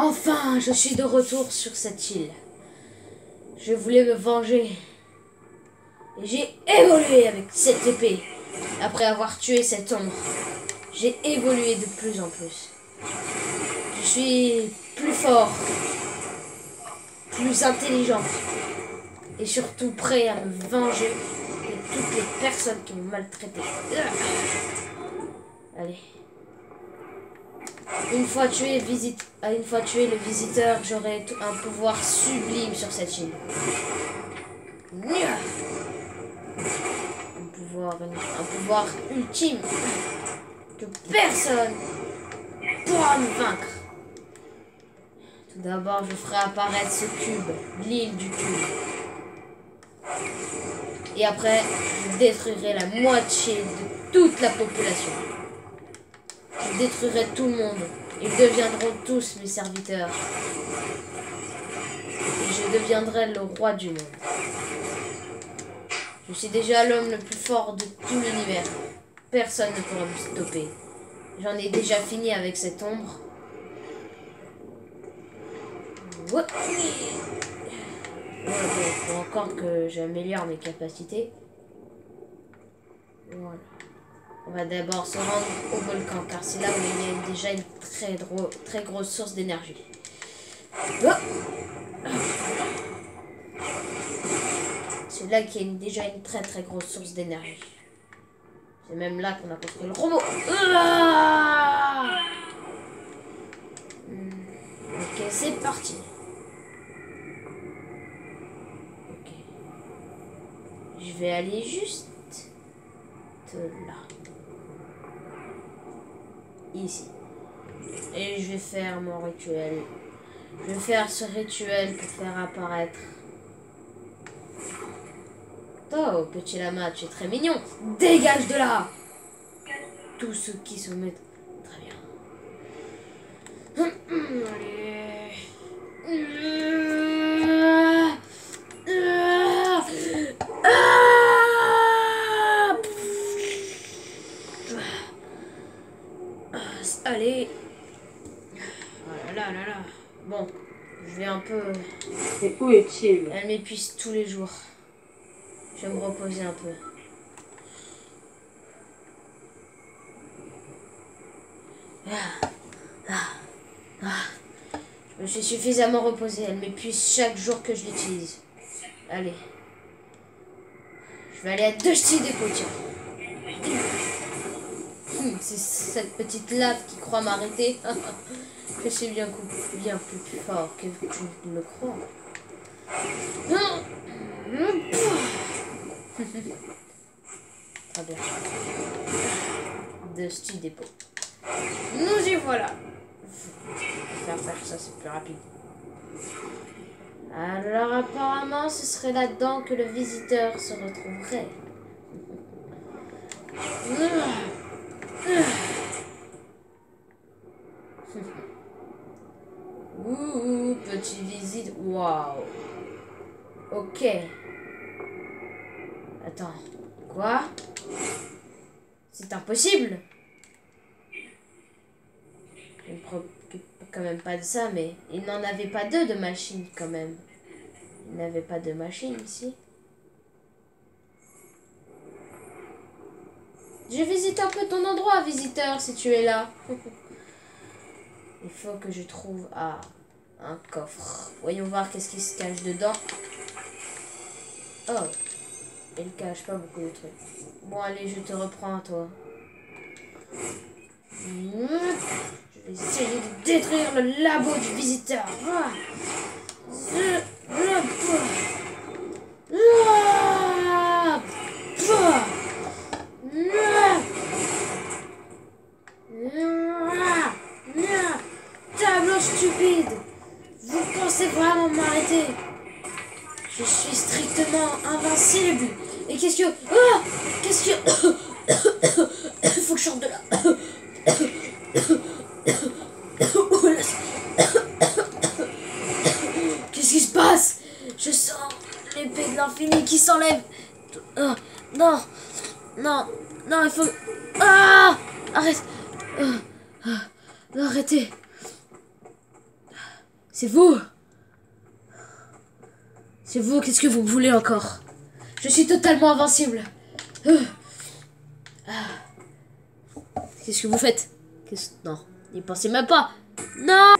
Enfin, je suis de retour sur cette île. Je voulais me venger. Et j'ai évolué avec cette épée. Après avoir tué cette ombre, j'ai évolué de plus en plus. Je suis plus fort, plus intelligent. Et surtout prêt à me venger de toutes les personnes qui m'ont maltraité. Allez. Une fois tué le visiteur, j'aurai un pouvoir sublime sur cette île. Un pouvoir ultime que personne pourra me vaincre. Tout d'abord, je ferai apparaître ce cube, l'île du cube. Et après, je détruirai la moitié de toute la population. Je détruirai tout le monde. Ils deviendront tous mes serviteurs. Et je deviendrai le roi du monde. Je suis déjà l'homme le plus fort de tout l'univers. Personne ne pourra me stopper. J'en ai déjà fini avec cette ombre. Il faut encore que j'améliore mes capacités. Voilà. On va d'abord se rendre au volcan, car c'est là où il y a déjà une très grosse source d'énergie. C'est là qu'il y a déjà une très grosse source d'énergie. C'est même là qu'on a construit le robot. Ok, c'est parti. Ok. Je vais aller juste là. Ici. Et je vais faire mon rituel. Je vais faire ce rituel pour faire apparaître... Oh, petit lama, tu es très mignon. Dégage de là. Tous ceux qui se mettent... Très bien. Allez. Allez. Oh là là. Bon, je vais un peu... Et où est-il? Elle m'épuise tous les jours. Je vais me reposer un peu. Je me suis suffisamment reposée. Elle m'épuise chaque jour que je l'utilise. Allez. Je vais aller à 2 styles d'écho, tiens. C'est cette petite lave qui croit m'arrêter. Je suis bien plus fort que tu ne le crois. Très bien. 2 styles d'épaule. Nous y voilà. Faire ça, c'est plus rapide. Alors apparemment, ce serait là-dedans que le visiteur se retrouverait. Ouh, petite visite. Waouh. Ok. Attends. Quoi? C'est impossible. Je ne préoccupe quand même pas de ça, mais il n'en avait pas 2 de machines quand même. Il n'avait pas de machine ici. Je visite un peu ton endroit, visiteur, si tu es là. Il faut que je trouve un coffre. Voyons voir qu'est-ce qui se cache dedans. Oh, il cache pas beaucoup de trucs. Bon, allez, je te reprends, toi. Je vais essayer de détruire le labo du visiteur. Tableau stupide. Vous pensez vraiment m'arrêter? Je suis strictement invincible. Et qu'est-ce que... Oh, qu'est-ce que... Faut que je sorte de là. Qu'est-ce qui se passe? Je sens l'épée de l'infini qui s'enlève. Oh, non. Non, il faut... Ah! Arrête. Non, arrêtez. C'est vous. C'est vous, qu'est-ce que vous voulez encore? Je suis totalement invincible. Qu'est-ce que vous faites? Non, n'y pensez même pas. Non.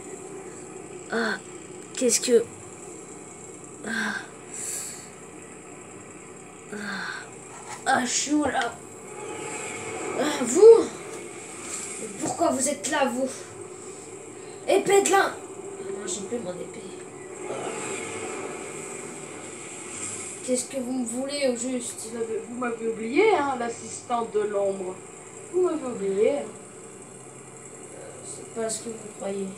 Ah, qu'est-ce que... Ah, je suis où là? Ah, vous? Pourquoi vous êtes là, vous? Épée de l'un. Non, j'ai plus mon épée. Qu'est-ce que vous me voulez au juste? Vous m'avez oublié, hein, l'assistante de l'ombre. Vous m'avez oublié. C'est pas ce que vous croyez.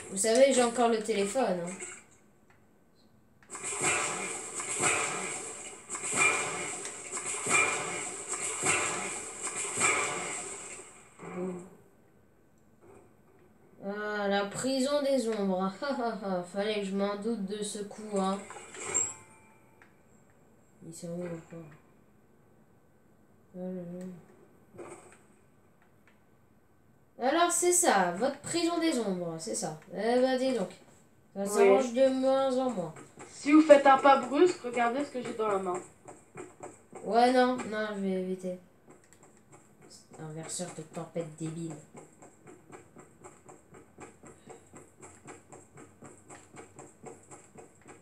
Vous savez, j'ai encore le téléphone. Hein. Ah, la prison des ombres. Fallait que je m'en doute de ce coup, hein. Ils sont où encore? Alors c'est ça, votre prison des ombres, c'est ça. Eh ben dis donc, ça s'arrange de moins en moins. Si vous faites un pas brusque, regardez ce que j'ai dans la main. Ouais non, je vais éviter. Un verseur de tempête débile.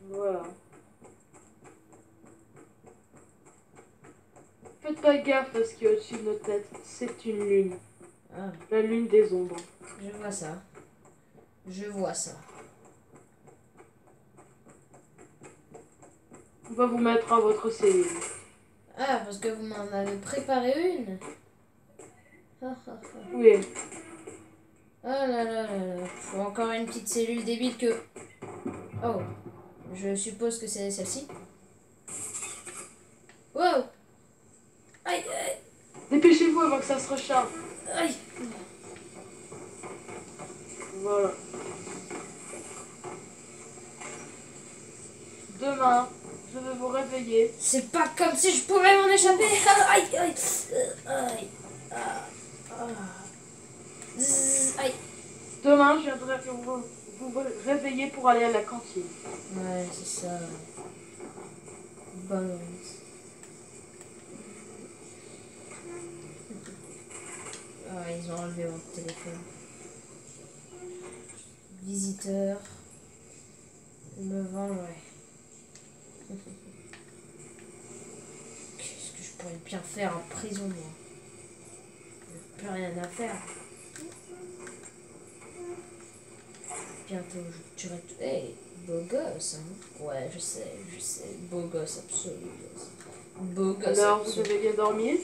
Voilà. Faites pas gaffe à ce qu'il y a au-dessus de nos têtes. C'est une lune. Ah, La lune des ombres. je vois ça. Je vois ça. On va vous mettre à votre cellule. Ah, parce que vous m'en avez préparé une. Oui. Ah là là là là. Faut encore une petite cellule débile que... Oh. Je suppose que c'est celle-ci. Wow. Aïe, aïe, Dépêchez-vous avant que ça se recharge. aïe. Voilà. Demain, je vais vous réveiller. C'est pas comme si je pouvais m'en échapper. Aïe, aïe. Aïe. Ah, ah. Zzz, aïe. Demain, je viendrai vous réveiller pour aller à la cantine. Ouais, c'est ça. Bonne Maurice. Ah, ils ont enlevé mon téléphone. Visiteur. Me vendrait. Qu'est-ce que je pourrais bien faire en prison, moi? J'ai plus rien à faire. Bientôt, je tuerai tout. Hey, beau gosse, hein? Ouais, je sais. Beau gosse, absolu. Beau gosse. Alors, vous absolu. avez bien dormi?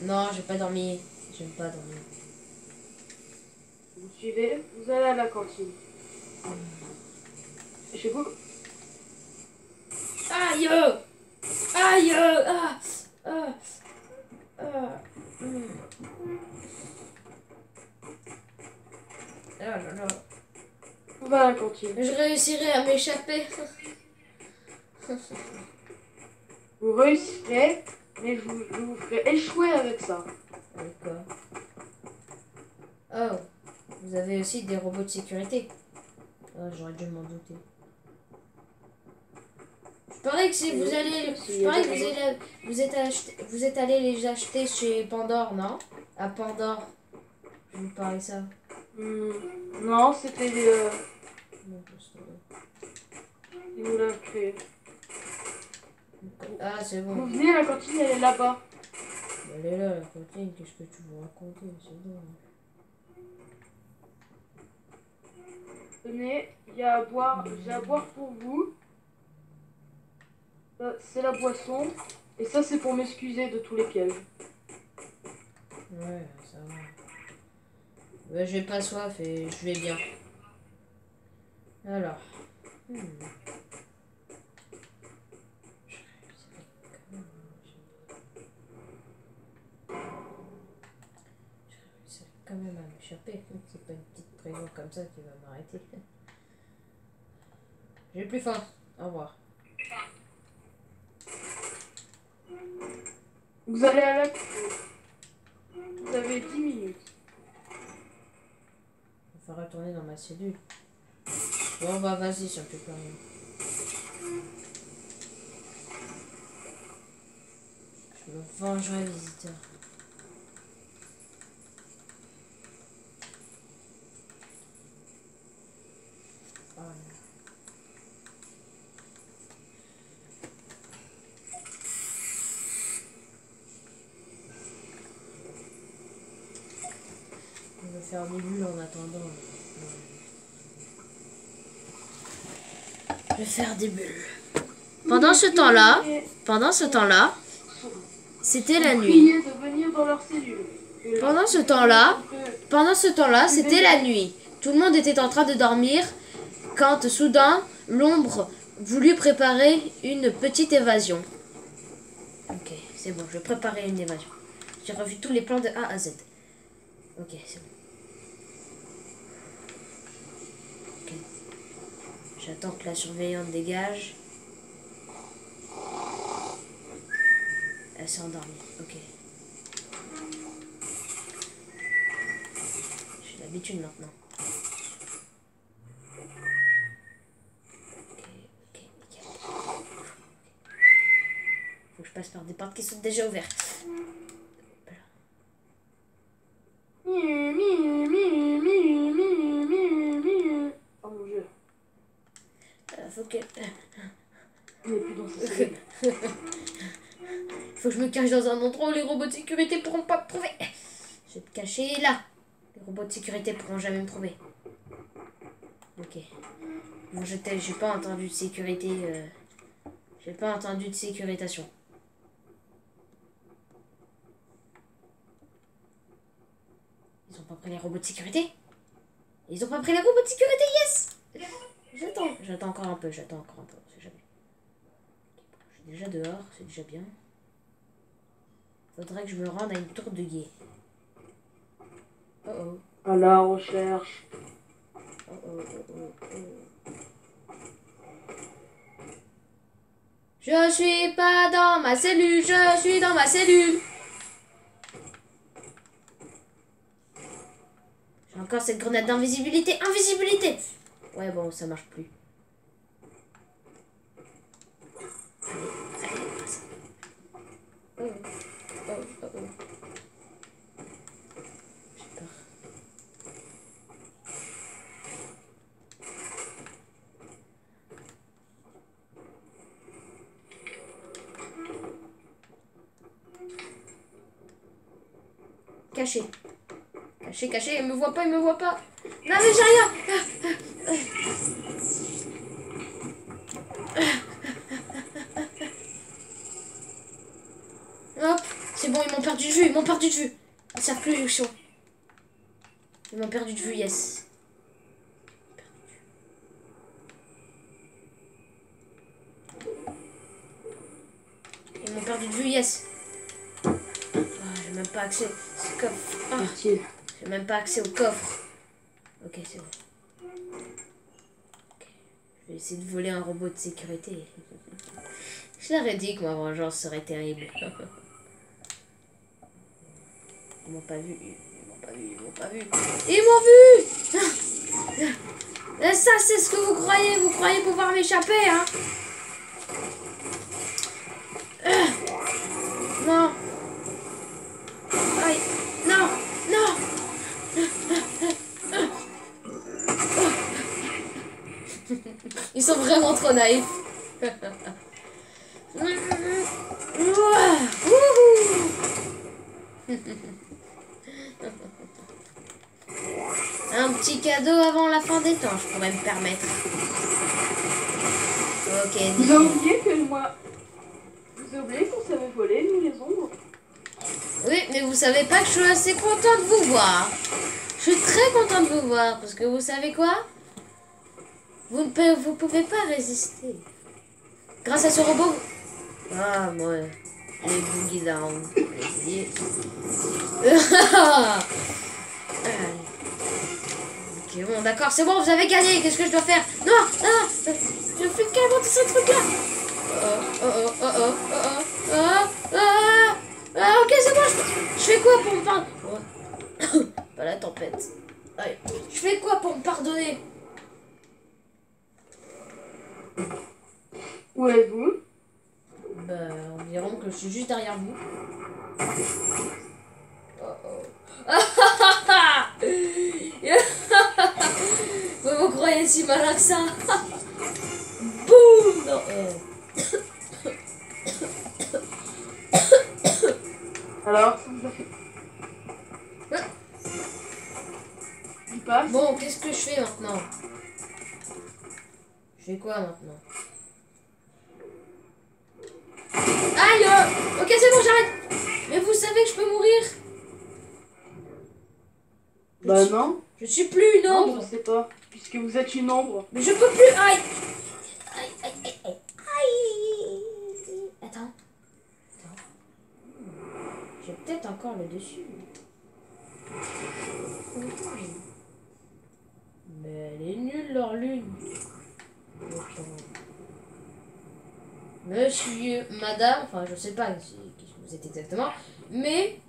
Non, j'ai pas dormi. J'aime pas dormir. Vous suivez? Vous allez à la cantine. Chez vous? Aïe! Aïe! Ah! Ah! Ah! Ah là là. On va à la cantine. Je réussirai à m'échapper. Vous réussirez, mais je vous ferai échouer avec ça. D'accord. Oh, vous avez aussi des robots de sécurité. Oh, j'aurais dû m'en douter. Je parie que si vous allez, je parie que vous êtes allé les acheter chez Pandore, non? À Pandore. Je vous parie ça. Non, c'était Non, parce que- il nous l'a créé. Ah, c'est Vous bon. venez, la cantine, elle est là-bas. Elle est là, la cantine. Qu'est-ce que tu veux raconter? C'est bon. Tenez, il y a à boire, j'ai à boire pour vous. Ça, c'est la boisson. Et ça, c'est pour m'excuser de tous les pièges. Ouais, ça va. Ouais, j'ai pas soif et je vais bien. Alors. J'arrive quand même à m'échapper. C'est pas une petite prison comme ça qui va m'arrêter. J'ai plus faim. Au revoir. Vous allez à la... Vous avez 10 minutes. Je vais retourner dans ma cellule. Bon, bah vas-y, ça me fait pas rien. Je me vengerai, visiteur. Voilà. Je vais faire des bulles en attendant. Je vais faire des bulles. Pendant ce temps-là, c'était la nuit. De venir dans leur cellule. Pendant ce temps-là, c'était la nuit. Tout le monde était en train de dormir quand soudain, l'ombre voulut préparer une petite évasion. Ok, c'est bon, je vais préparer une évasion. J'ai revu tous les plans de A à Z. Ok, c'est bon. Ok. J'attends que la surveillante dégage. Elle s'est endormie, ok. J'ai l'habitude maintenant. Ok, nickel. Faut que je passe par des portes qui sont déjà ouvertes. Oh mon dieu. Faut que... On n'est plus dans ce cellule. Faut que je me cache dans un endroit où les robots de sécurité pourront pas me trouver. Je vais te cacher là. Les robots de sécurité pourront jamais me trouver. Ok. Bon, j'ai pas entendu de sécurité. J'ai pas entendu de sécurisation. Ils ont pas pris les robots de sécurité? Ils ont pas pris les robots de sécurité, yes! J'attends encore un peu, on sait jamais. Je suis déjà dehors, c'est déjà bien. Faudrait que je me rende à une tour de guet. Oh oh. À la recherche. Oh oh oh oh oh. Je suis pas dans ma cellule, je suis dans ma cellule. J'ai encore cette grenade d'invisibilité. Invisibilité! Ouais, bon, ça marche plus. Allez, passe. Oh oh oh oh. J'ai peur. Caché. Caché, il me voit pas. Non mais j'ai rien. Hop, c'est bon, ils m'ont perdu de vue, Ils savent plus où ils sont. Ils m'ont perdu de vue, yes. Ils m'ont perdu de vue, yes. J'ai même pas accès au coffre. J'ai même pas accès au coffre. Ok, c'est bon. Okay. Je vais essayer de voler un robot de sécurité. Je leur ai dit que ma vengeance serait terrible. Ils m'ont pas vu. Ils m'ont vu. Et ça, c'est ce que vous croyez. Vous croyez pouvoir m'échapper, hein? Non. Aïe. Non. Ils sont vraiment trop naïfs. Un petit cadeau avant la fin des temps, je pourrais me permettre. Ok. Vous avez oublié que moi... Vous avez oublié qu'on savait voler, nous, les ombres? Oui, mais vous savez pas que je suis assez contente de vous voir. Je suis très contente de vous voir, parce que vous savez quoi? Vous pouvez pas résister. Grâce à ce robot... Ah, moi... Les boogie down. Ok, bon, d'accord, c'est bon, vous avez gagné. Qu'est-ce que je dois faire? Non, je fais carrément de ce truc-là. c'est bon, je fais quoi pour me pardonner? Pas la tempête. Allez. Je fais quoi pour me pardonner? Où êtes-vous? Bah, environ que je suis juste derrière vous. Oh oh. Vous me croyez si malin que ça? Boum! Non, Alors, ça vous a fait... Il passe. Bon, qu'est-ce que je fais maintenant? Je fais quoi maintenant? Aïe! Ok, c'est bon, j'arrête! Mais vous savez que je peux mourir? Bah non. Je suis plus une Non, ombre. je sais pas. Puisque vous êtes une ombre. Mais je peux plus. Aïe! Aïe, aïe, aïe, aïe. Aïe! Attends. J'ai peut-être encore le dessus. Mais elle est nulle, leur lune. Attends. Monsieur, madame, enfin je sais pas qui vous êtes exactement, mais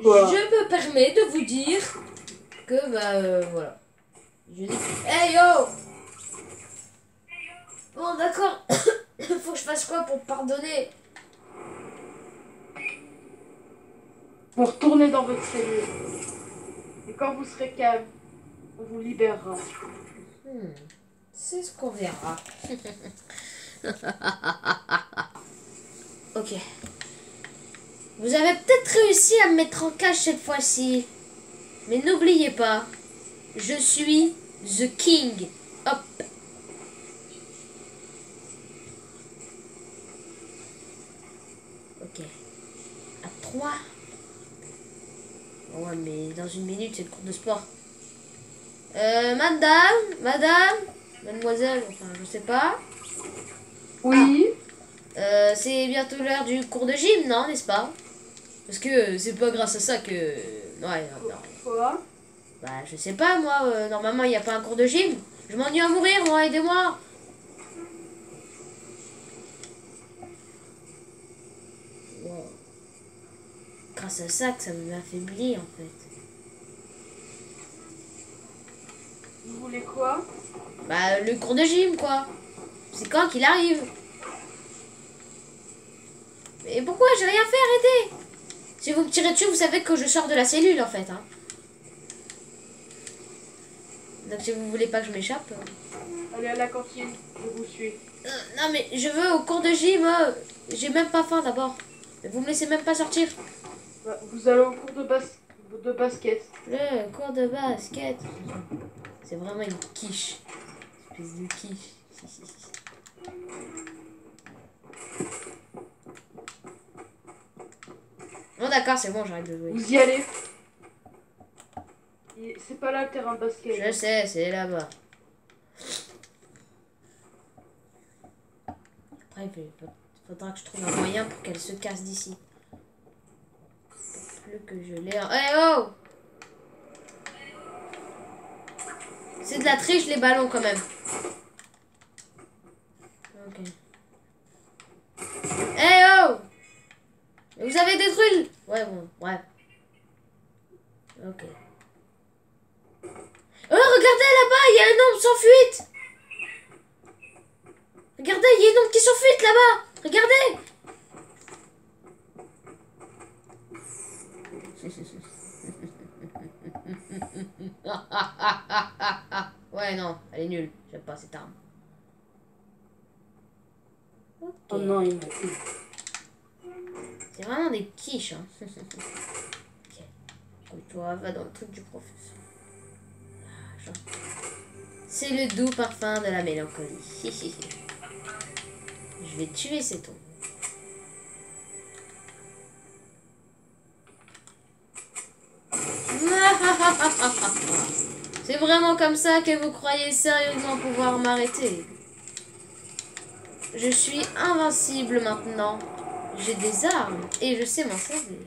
Quoi? je me permets de vous dire que voilà. Je dis hey yo! Bon d'accord, faut que je fasse quoi pour pardonner? Vous retournez dans votre cellule. Et quand vous serez calme, on vous libérera. C'est ce qu'on verra. Ok. Vous avez peut-être réussi à me mettre en cage cette fois-ci. Mais n'oubliez pas, je suis The King. Hop. Ok. À 3. Ouais, mais dans une minute, c'est le cours de sport. Madame, mademoiselle, enfin, je sais pas. Oui. C'est bientôt l'heure du cours de gym, non, n'est-ce pas? Parce que c'est pas grâce à ça que... Ouais, non. Quoi? Bah, je sais pas, moi, normalement, il n'y a pas un cours de gym. Je m'ennuie à mourir, moi, aidez-moi. Wow. Grâce à ça que ça m'affaiblit, en fait. Vous voulez quoi? Bah, le cours de gym, quoi. C'est quand qu'il arrive? Mais pourquoi? J'ai rien fait, arrêtez. Si vous me tirez dessus, vous savez que je sors de la cellule, en fait, hein. Donc si vous voulez pas que je m'échappe... Allez à la cantine, je vous suis. non mais je veux au cours de gym, j'ai même pas faim d'abord. Vous me laissez même pas sortir. Bah, vous allez au cours de basket. Le cours de basket. C'est vraiment une quiche. Espèce de quiche. Bon d'accord, c'est bon, j'arrête de jouer. Vous y allez. C'est pas là le terrain de basket. Je sais, c'est là-bas. Après, il faudra que je trouve un moyen pour qu'elle se casse d'ici. Plus que je l'ai... Hey oh! C'est de la triche les ballons quand même. Ok. Hey oh! Vous avez détruit le... Ouais bon, bref. Ok. Oh regardez là-bas, il y a un homme sans fuite! Regardez, il y a un homme qui s'enfuit là-bas! Regardez! Ouais, non, elle est nulle. J'aime pas cette arme. Okay. Oh non, il m'a fait. C'est vraiment des quiches, hein. Ok. Toi, va dans le truc du professeur. C'est le doux parfum de la mélancolie. Je vais tuer cet homme. C'est vraiment comme ça que vous croyez sérieusement pouvoir m'arrêter? Je suis invincible maintenant. J'ai des armes et je sais m'en servir.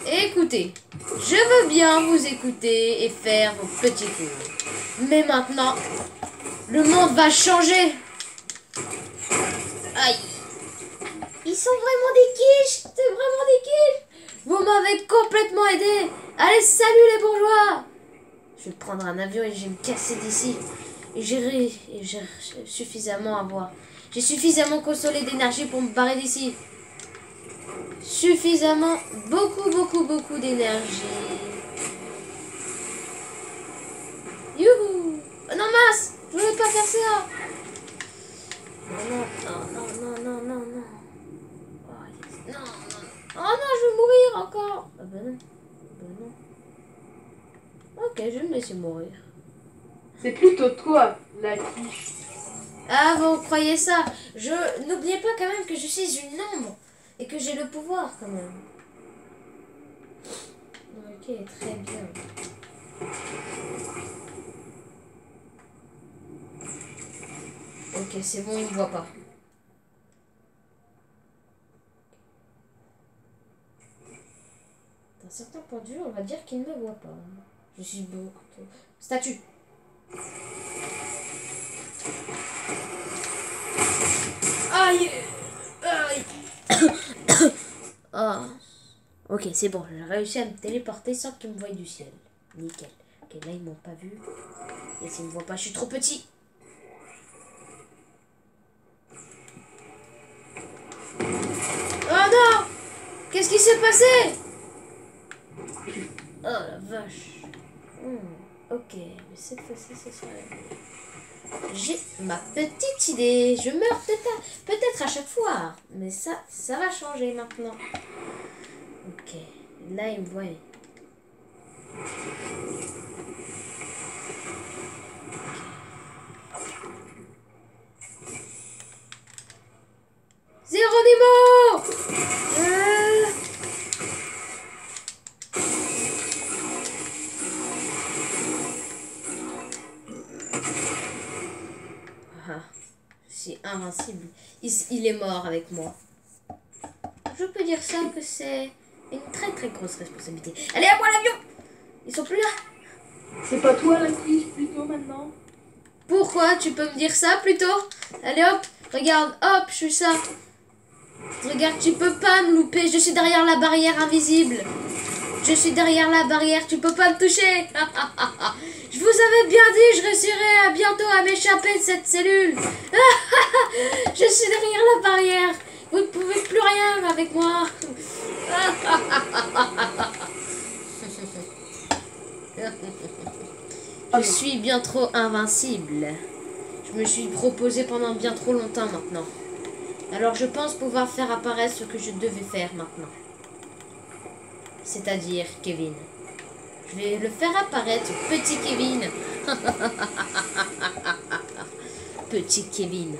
Écoutez, je veux bien vous écouter et faire vos petits tours. Mais maintenant, le monde va changer. Aïe. Ils sont vraiment des quiches. C'est vraiment des quiches. Vous m'avez complètement aidé. Allez, salut les bourgeois. Je vais prendre un avion et je vais me casser d'ici. Et j'ai suffisamment à voir. J'ai suffisamment consolé d'énergie pour me barrer d'ici. Suffisamment, beaucoup d'énergie. Youhou! Oh non, mince! Je voulais pas faire ça! Non. Oh, yes. Non. Oh non, je vais mourir encore! Ah bah non. Ok, je vais me laisser mourir. C'est plutôt toi, la quiche. Ah, vous croyez ça? N'oubliez pas quand même que je suis une ombre. Et que j'ai le pouvoir quand même. Ok, très bien. Ok, c'est bon, il me voit pas. D'un certain point de vue, on va dire qu'il ne me voit pas. Je suis beaucoup trop... Statue. Aïe. Oh. Ok, c'est bon, j'ai réussi à me téléporter sans qu'il me voie du ciel. Nickel. Ok, là, ils m'ont pas vu. Et s'ils me voient pas, je suis trop petit. Oh non! Qu'est-ce qui s'est passé? Oh la vache. Ok, mais cette fois-ci, c'est ça. J'ai ma petite idée. Je meurs peut-être à chaque fois. Mais ça va changer maintenant. Ok, là, il me voit. Geronimo! Je suis invincible. Il est mort avec moi. Je peux dire ça que c'est une très grosse responsabilité. Allez, à moi l'avion! Ils sont plus là. C'est pas toi la quiche plutôt maintenant? Pourquoi? Tu peux me dire ça plutôt? Allez hop, regarde, hop, je suis ça. Regarde, tu peux pas me louper, je suis derrière la barrière invisible. Je suis derrière la barrière, tu peux pas me toucher. Je vous avais bien dit, je réussirai bientôt à m'échapper de cette cellule. Je suis derrière la barrière. Vous ne pouvez plus rien avec moi. Je suis bien trop invincible. Je me suis proposé pendant bien trop longtemps maintenant. Alors je pense pouvoir faire apparaître ce que je devais faire maintenant. C'est-à-dire Kevin. Je vais le faire apparaître, petit Kevin. Petit Kevin.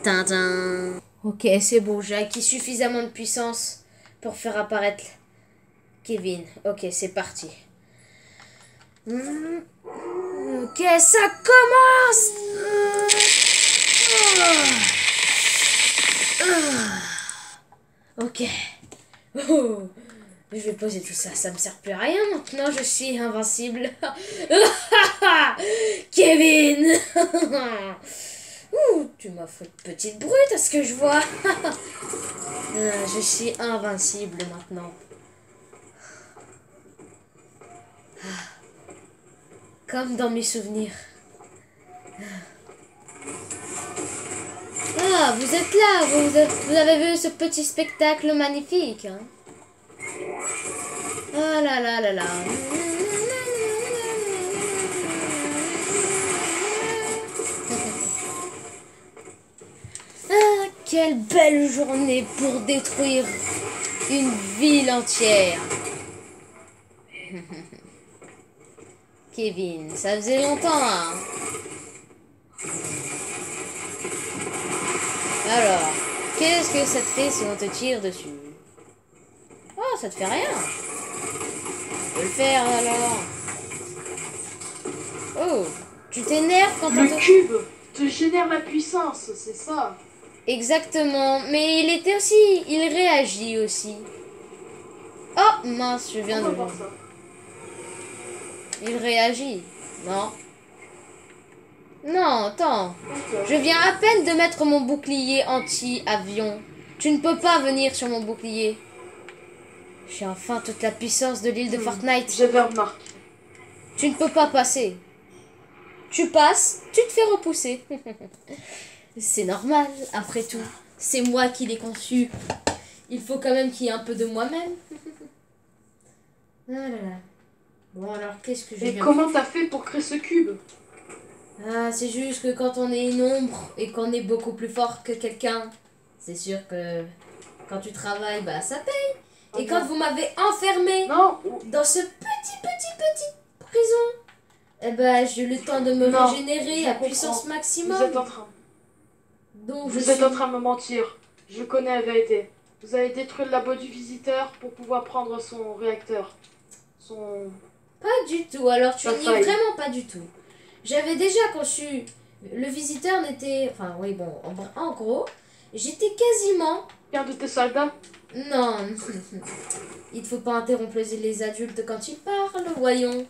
Tintin. Ok, c'est bon, j'ai acquis suffisamment de puissance pour faire apparaître Kevin. Ok, c'est parti. Ok, ça commence. Ok. Oh. Je vais poser tout ça, ça me sert plus à rien maintenant, je suis invincible. Kevin. Ouh, tu m'as fait une petite brute à ce que je vois. Je suis invincible maintenant. Comme dans mes souvenirs. Ah, vous êtes là, vous avez vu ce petit spectacle magnifique. Hein? Oh là là là là. Ah, quelle belle journée pour détruire une ville entière. Kevin, ça faisait longtemps. Hein? Alors, qu'est-ce que ça te fait si on te tire dessus? Oh, ça te fait rien. Tu peux le faire alors. Oh, tu t'énerves quand on te... Le cube te génère la puissance, c'est ça. Exactement, mais il réagit aussi. Oh, mince, je viens de voir. Il réagit. Non. Non, attends. D'accord. Je viens à peine de mettre mon bouclier anti-avion. Tu ne peux pas venir sur mon bouclier. J'ai enfin toute la puissance de l'île de Fortnite. J'avais remarqué. Tu ne peux pas passer. Tu passes, tu te fais repousser. C'est normal, après tout. C'est moi qui l'ai conçu. Il faut quand même qu'il y ait un peu de moi-même. Ah là là. Bon alors, qu'est-ce que je Et viens comment t'as fait pour créer ce cube? Ah, c'est juste que quand on est une ombre et qu'on est beaucoup plus fort que quelqu'un, c'est sûr que quand tu travailles, bah ça paye. Et quand vous m'avez enfermé Non. dans ce petit prison, eh ben j'ai eu le temps de me Non, régénérer je à comprends. puissance Vous maximum. êtes en train. Donc Vous êtes en train de me mentir. Je connais la vérité. Vous avez détruit le labo du visiteur pour pouvoir prendre son réacteur. Son... Pas du tout, alors tu Ça n'y es faille. vraiment pas du tout. J'avais déjà conçu, le visiteur n'était... Enfin oui bon, en gros, j'étais quasiment... Un de tes soldats? Non, il ne faut pas interrompre les adultes quand ils parlent, voyons.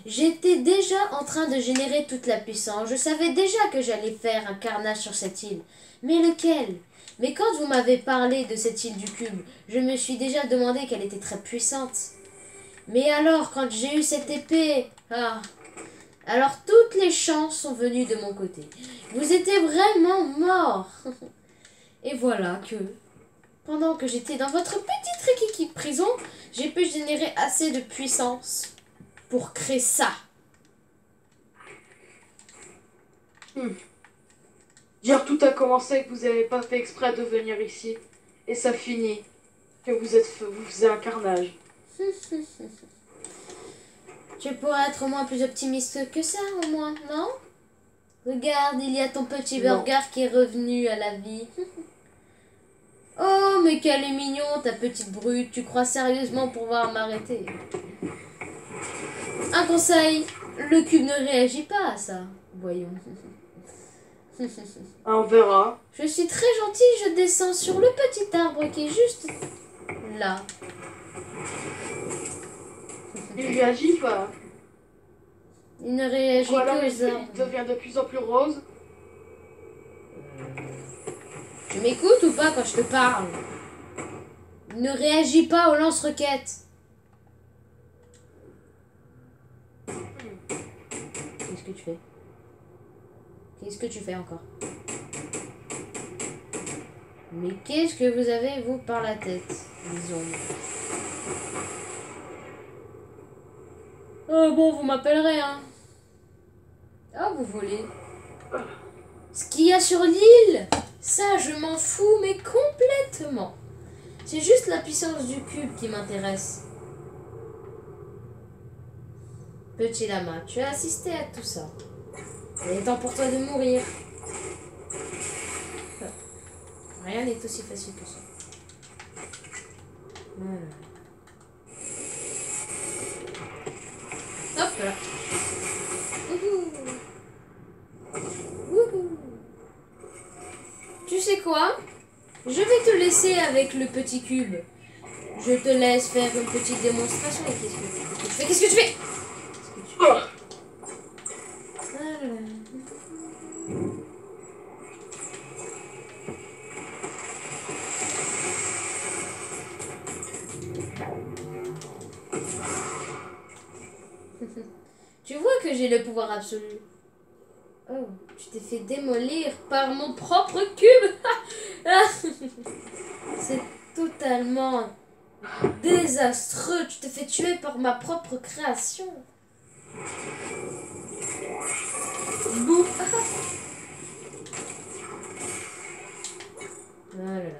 J'étais déjà en train de générer toute la puissance. Je savais déjà que j'allais faire un carnage sur cette île. Mais lequel? Mais quand vous m'avez parlé de cette île du cube, je me suis déjà demandé qu'elle était très puissante. Mais alors, quand j'ai eu cette épée... Ah, alors toutes les chances sont venues de mon côté. Vous étiez vraiment mort. Et voilà que... Pendant que j'étais dans votre petite rikiki prison, j'ai pu générer assez de puissance pour créer ça. Dire tout a commencé que vous n'avez pas fait exprès de venir ici. Et ça finit que vous faisiez un carnage. Tu pourrais être au moins plus optimiste que ça, au moins, non? Regarde, il y a ton petit Non. burger qui est revenu à la vie. Oh, mais qu'elle est mignon, ta petite brute. Tu crois sérieusement pouvoir m'arrêter? Un conseil, le cube ne réagit pas à ça. Voyons. On verra. Je suis très gentille, je descends sur le petit arbre qui est juste là. Il réagit pas. Il ne réagit Voilà, que aux il arbres. devient de plus en plus rose. Tu m'écoutes ou pas quand je te parle? Il ne réagit pas aux lance-roquettes. Qu'est-ce que tu fais? Qu'est-ce que tu fais encore? Mais qu'est-ce que vous avez, vous, par la tête, les ombres? Oh bon, vous m'appellerez, hein. Ah, vous volez. Ce qu'il y a sur l'île, ça, je m'en fous, mais complètement. C'est juste la puissance du cube qui m'intéresse. Petit lama, tu as assisté à tout ça. Il est temps pour toi de mourir. Rien n'est aussi facile que ça. Voilà. Hop là. Wouhou. Wouhou. Tu sais quoi? Je vais te laisser avec le petit cube. Je te laisse faire une petite démonstration. Et qu'est-ce que tu fais? Qu'est-ce que tu fais? Voilà. Tu vois que j'ai le pouvoir absolu. Oh, tu t'es fait démolir par mon propre cube. C'est totalement désastreux. Tu t'es fait tuer par ma propre création. Bouh. Voilà.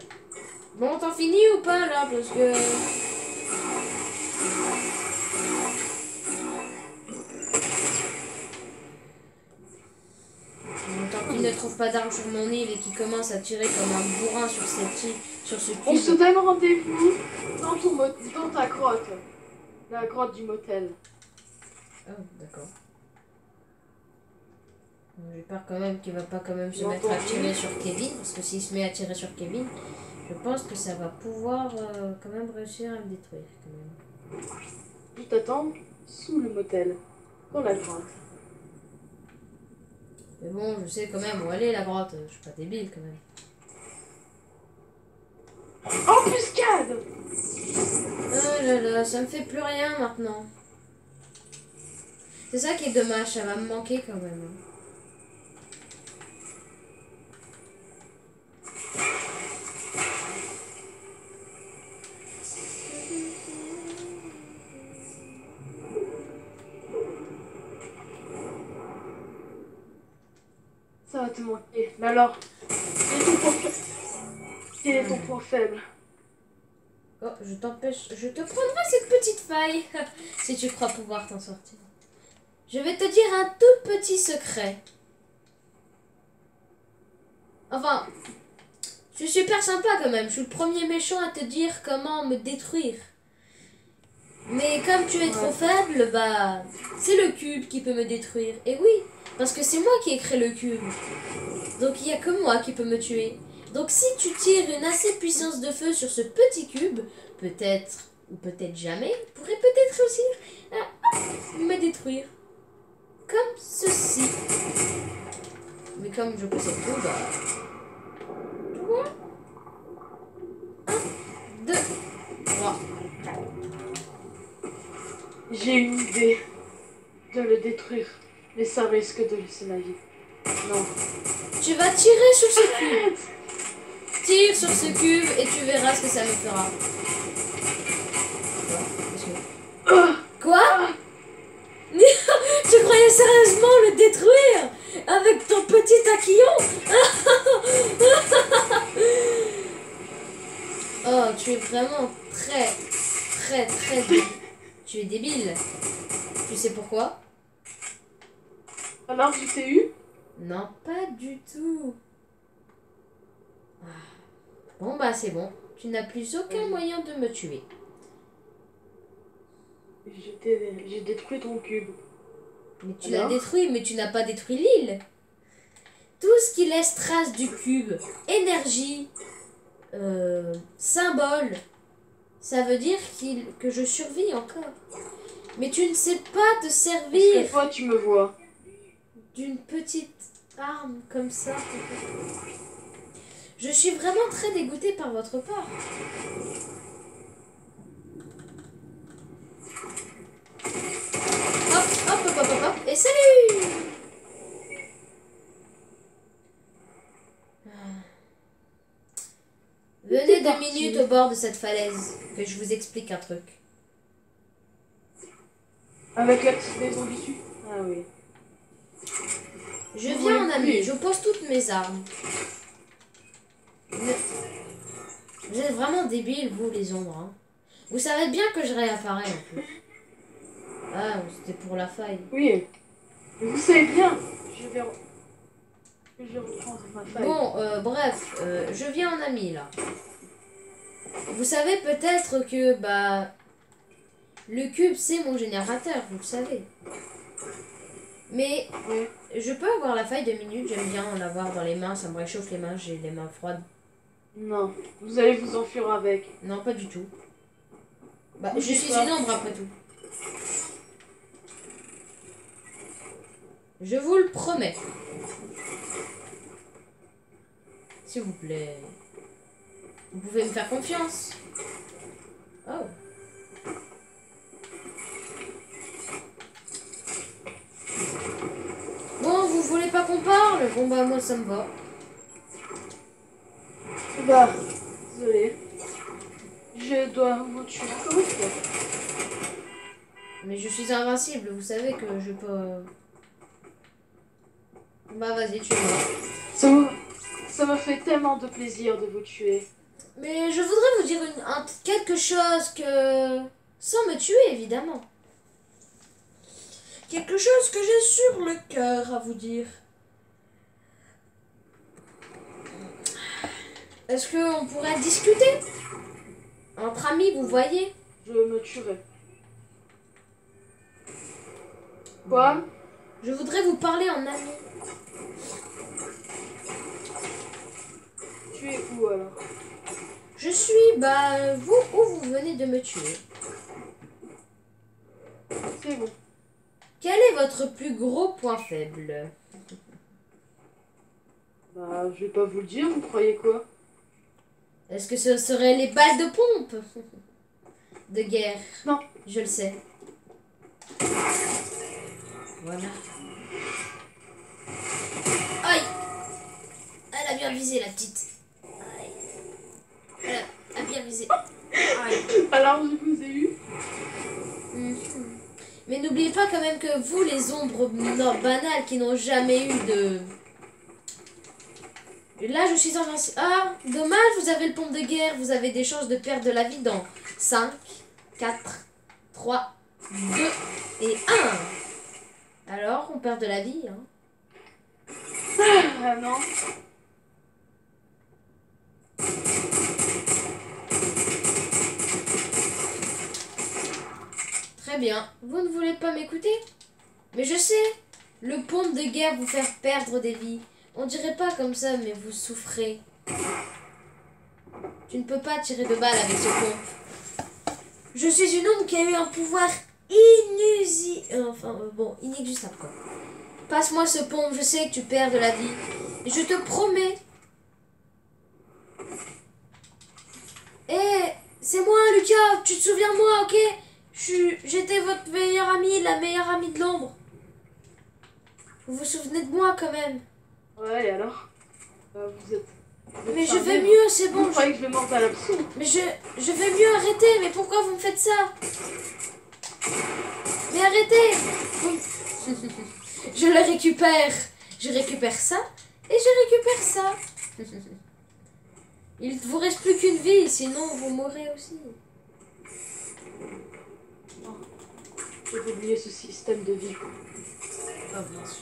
Bon, t'en finis ou pas là? Parce que... Tant qu'il ne trouve pas d'armes sur mon île et qu'il commence à tirer comme un bourrin sur cette île, sur ce On se cube. donne rendez-vous dans ta grotte. La grotte du motel. Oh, d'accord. J'ai peur quand même qu'il va pas quand même se J'ai mettre à entendu. tirer sur Kevin. Parce que s'il se met à tirer sur Kevin, je pense que ça va pouvoir quand même réussir à me détruire. Quand même. Je t'attends sous le motel. Dans la grotte. Mais bon, je sais quand même où aller la grotte. Je suis pas débile quand même. Embuscade! Oh là là, ça me fait plus rien maintenant. C'est ça qui est dommage, ça va me manquer quand même. Ça va te manquer. Mais alors, quel est ton point faible? Oh, je t'empêche, je te prendrai cette petite faille, si tu crois pouvoir t'en sortir. Je vais te dire un tout petit secret. Enfin, je suis super sympa quand même, je suis le premier méchant à te dire comment me détruire. Mais comme tu es trop faible, bah, c'est le cube qui peut me détruire. Et oui, parce que c'est moi qui ai créé le cube. Donc il n'y a que moi qui peut me tuer. Donc si tu tires une assez puissance de feu sur ce petit cube, peut-être ou peut-être jamais, pourrait peut-être réussir à me détruire. Comme ceci. Mais comme je possède tout, bah... 3, 1, 2, 3. J'ai une idée de le détruire, mais ça risque de laisser ma vie. Non. Tu vas tirer sur ce cube. Tire sur ce cube et tu verras ce que ça me fera. Quoi? Tu croyais sérieusement le détruire avec ton petit taquillon? Oh, tu es vraiment très débile. Tu es débile. Tu sais pourquoi? Alors, je t'ai eu? Non, pas du tout. Bon, bah c'est bon. Tu n'as plus aucun moyen de me tuer. J'ai détruit ton cube. Mais tu l'as détruit, mais tu n'as pas détruit l'île. Tout ce qui laisse trace du cube, énergie, symbole, ça veut dire que je survis encore. Mais tu ne sais pas te servir. Est-ce que toi, tu me vois? D'une petite arme comme ça. Je suis vraiment très dégoûtée par votre part. Hop, et salut! Venez 2 minutes au bord de cette falaise, que je vous explique un truc. Avec la petite maison dessus? Ah oui. Je viens en ami, je pose toutes mes armes. Vous êtes vraiment débiles, vous, les ombres. Hein. Vous savez bien que je réapparais en plus. Ah, c'était pour la faille. Oui. Mais vous savez bien, je vais reprendre ma faille. Bon, bref, je viens en ami, là. Vous savez peut-être que, bah... Le cube, c'est mon générateur, vous le savez. Mais je peux avoir la faille 2 minutes, j'aime bien en avoir dans les mains, ça me réchauffe les mains, j'ai les mains froides. Non, vous allez vous enfuir avec. Non, pas du tout. Bah, je suis une ombre après tout. Je vous le promets. S'il vous plaît. Vous pouvez me faire confiance. Oh. Bon, vous voulez pas qu'on parle? Bon bah moi ça me va. Bah, désolé. Je dois vous tuer encore une fois. Mais je suis invincible, vous savez que je peux... Bah vas-y, tue-moi. Ça me fait tellement de plaisir de vous tuer. Mais je voudrais vous dire quelque chose que... Sans me tuer, évidemment. Quelque chose que j'ai sur le cœur à vous dire. Est-ce qu'on pourrait discuter? Entre amis, vous voyez? Je me tuerai. Quoi? Je voudrais vous parler en ami. Tu es où alors? Je suis, bah, vous où vous venez de me tuer. C'est bon. Quel est votre plus gros point faible? Bah, je vais pas vous le dire, vous croyez quoi? Est-ce que ce seraient les balles de pompe de guerre? Non. Je le sais. Voilà. Aïe! Elle a bien visé, la petite. Aïe. Elle a bien visé. Aïe. Alors, je vous ai eu. Mais n'oubliez pas quand même que vous, les ombres banales qui n'ont jamais eu de... Là, je suis invincible. Ah, dommage, vous avez le pompe de guerre. Vous avez des chances de perdre de la vie dans 5, 4, 3, 2 et 1. Alors, on perd de la vie, hein. Ah non. Très bien. Vous ne voulez pas m'écouter? Mais je sais, le pompe de guerre vous fait perdre des vies. On dirait pas comme ça, mais vous souffrez. Tu ne peux pas tirer de balles avec ce pompe. Je suis une ombre qui a eu un pouvoir inexistable, quoi. Passe-moi ce pompe, je sais que tu perds de la vie. Et je te promets. Eh, c'est moi, Lucas, tu te souviens de moi, ok? J'étais votre meilleure amie, la meilleure amie de l'ombre. Vous vous souvenez de moi quand même? Ouais, et alors? Vous êtes mais je vais mieux, c'est bon. Vous croyez que je vais mordre à l'absurde? Mais je vais mieux, arrêter. Mais pourquoi vous me faites ça? Mais arrêtez. Je le récupère. Je récupère ça et je récupère ça. Il ne vous reste plus qu'une vie, sinon vous mourrez aussi. Non. J'ai oublié ce système de vie. Oh mince.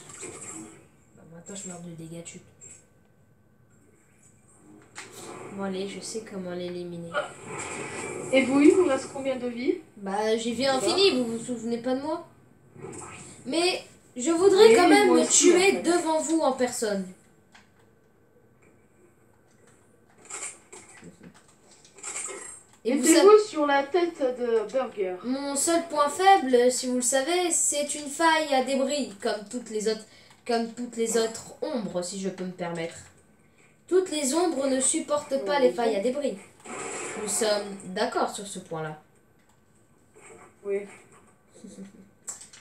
Bah, maintenant je meurs de dégâts de chute. Bon allez, je sais comment l'éliminer. Et vous, il vous reste combien de vie? Bah j'ai vie infinie, vous vous souvenez pas de moi? Mais je voudrais quand même me tuer devant vous en personne. Mettez-vous sur la tête de Burger. Mon seul point faible, si vous le savez, c'est une faille à débris, comme toutes les autres ombres, si je peux me permettre. Toutes les ombres ne supportent pas les failles à débris. Nous sommes d'accord sur ce point-là. Oui.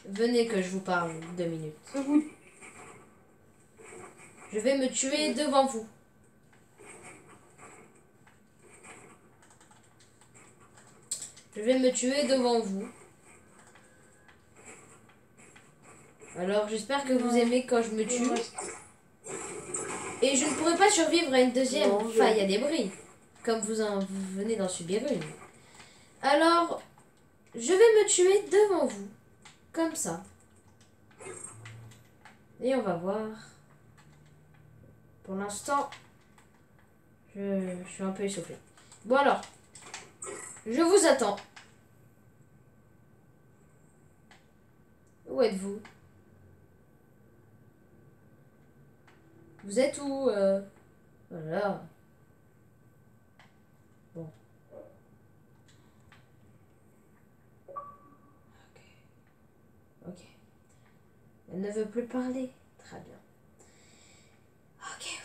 Venez que je vous parle 2 minutes. Je vais me tuer devant vous. Je vais me tuer devant vous. Alors j'espère que vous aimez quand je me tue. Et je ne pourrai pas survivre à une deuxième faille à débris, comme vous venez d'en subir une. Alors, je vais me tuer devant vous, comme ça. Et on va voir. Pour l'instant, je suis un peu essoufflé. Bon alors, je vous attends. Où êtes-vous? Vous êtes où? Voilà. Bon. Ok. Elle ne veut plus parler. Très bien. Ok.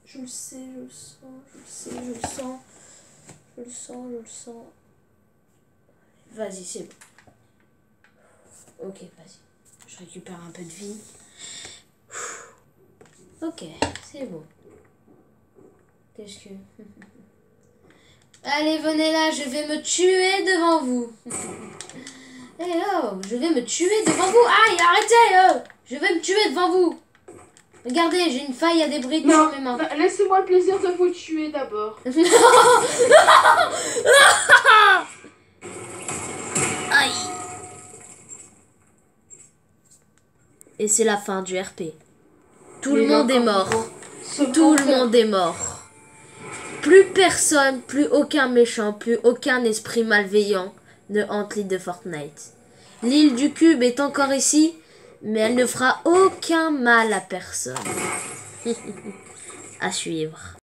Je le sais, je le sens, je le sais, je le sens. Je le sens, je le sens. Vas-y, c'est bon. Ok, vas-y. Je récupère un peu de vie. Ok, c'est bon. Qu'est-ce que... Allez, venez là, je vais me tuer devant vous. Eh oh, je vais me tuer devant vous. Aïe, arrêtez, oh. Je vais me tuer devant vous. Regardez, j'ai une faille à débris sur mes mains. Laissez-moi le plaisir de vous tuer d'abord. Aïe. Et c'est la fin du RP. Tout le monde est mort. Tout le monde est mort. Plus personne, plus aucun méchant, plus aucun esprit malveillant ne hante l'île de Fortnite. L'île du cube est encore ici, mais elle ne fera aucun mal à personne. À suivre.